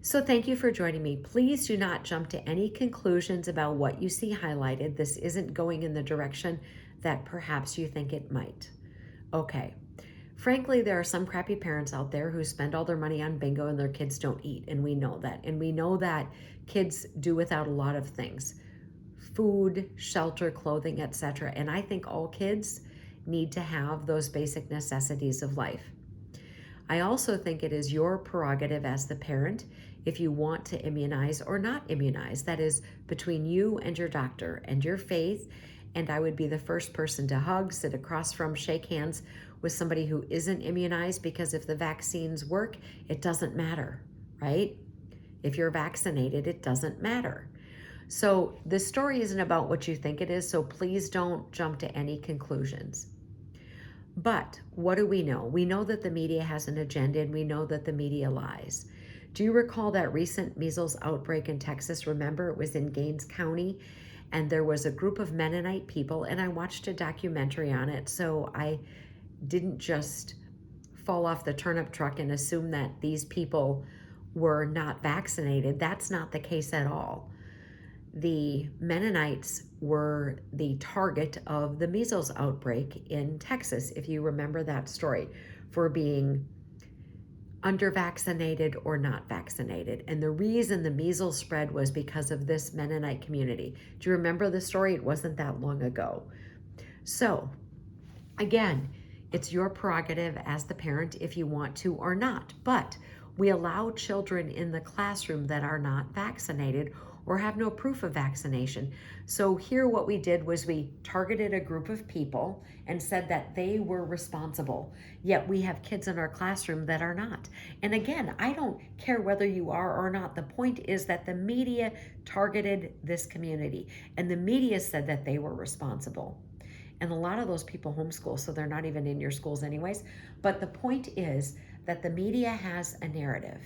So thank you for joining me. Please do not jump to any conclusions about what you see highlighted. This isn't going in the direction that perhaps you think it might. Okay. Frankly, there are some crappy parents out there who spend all their money on bingo and their kids don't eat, and we know that. And we know that kids do without a lot of things: food, shelter, clothing, etc. And I think all kids need to have those basic necessities of life. I also think it is your prerogative as the parent if you want to immunize or not immunize. That is between you and your doctor and your faith. And I would be the first person to hug, sit across from, shake hands with somebody who isn't immunized, because if the vaccines work, it doesn't matter, right? If you're vaccinated, it doesn't matter. So this story isn't about what you think it is, so please don't jump to any conclusions. But what do we know? We know that the media has an agenda, and we know that the media lies. Do you recall that recent measles outbreak in Texas? Remember, it was in Gaines County, and there was a group of Mennonite people, and I watched a documentary on it, so I didn't just fall off the turnip truck and assume that these people were not vaccinated. That's not the case at all. The Mennonites were the target of the measles outbreak in Texas, if you remember that story, for being under-vaccinated or not vaccinated. And the reason the measles spread was because of this Mennonite community. Do you remember the story? It wasn't that long ago. So, again, it's your prerogative as the parent if you want to or not. But we allow children in the classroom that are not vaccinated or have no proof of vaccination. So here what we did was we targeted a group of people and said that they were responsible. Yet we have kids in our classroom that are not. And again, I don't care whether you are or not. The point is that the media targeted this community, and the media said that they were responsible. And a lot of those people homeschool, so they're not even in your schools anyways. But the point is that the media has a narrative.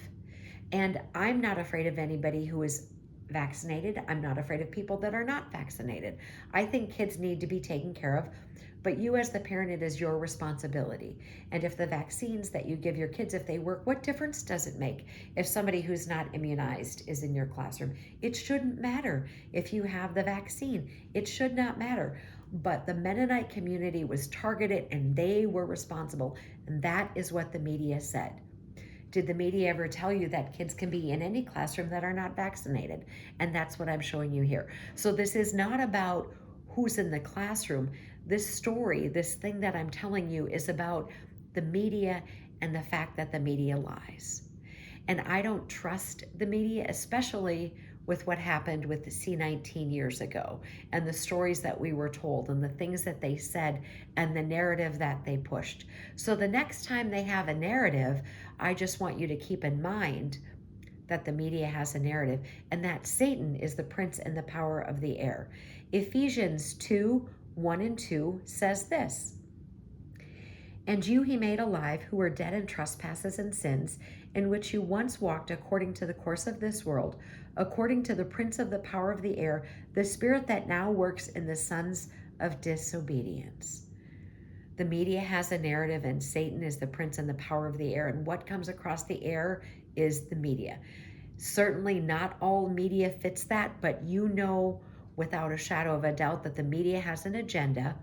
And I'm not afraid of anybody who is vaccinated. I'm not afraid of people that are not vaccinated. I think kids need to be taken care of, but you as the parent, it is your responsibility. And if the vaccines that you give your kids, if they work, what difference does it make if somebody who's not immunized is in your classroom? It shouldn't matter if you have the vaccine. It should not matter. But the Mennonite community was targeted and they were responsible. And that is what the media said. Did the media ever tell you that kids can be in any classroom that are not vaccinated? And that's what I'm showing you here. So this is not about who's in the classroom. This story, this thing that I'm telling you, is about the media and the fact that the media lies. And I don't trust the media, especially with what happened with the C-19 years ago and the stories that we were told and the things that they said and the narrative that they pushed. So the next time they have a narrative, I just want you to keep in mind that the media has a narrative and that Satan is the prince and the power of the air. Ephesians 2:1-2 says this: "And you he made alive, who were dead in trespasses and sins, in which you once walked according to the course of this world, according to the prince of the power of the air, the spirit that now works in the sons of disobedience." The media has a narrative, and Satan is the prince and the power of the air. And what comes across the air is the media. Certainly not all media fits that, but you know without a shadow of a doubt that the media has an agenda.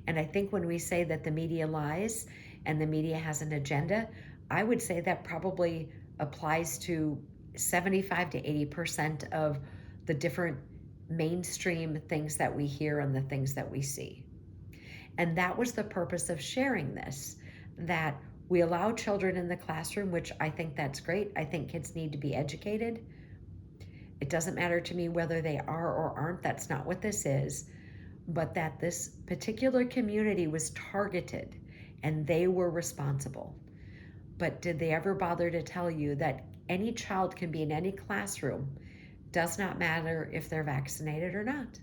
And I think when we say that the media lies and the media has an agenda, I would say that probably applies to 75 to 80% of the different mainstream things that we hear and the things that we see. And that was the purpose of sharing this, that we allow children in the classroom, which I think that's great. I think kids need to be educated. It doesn't matter to me whether they are or aren't. That's not what this is. But that this particular community was targeted and they were responsible. But did they ever bother to tell you that any child can be in any classroom? Does not matter if they're vaccinated or not.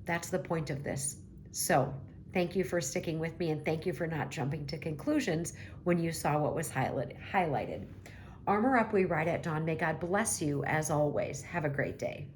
That's the point of this. So thank you for sticking with me, and thank you for not jumping to conclusions when you saw what was highlighted. Armor up, we ride at dawn. May God bless you as always. Have a great day.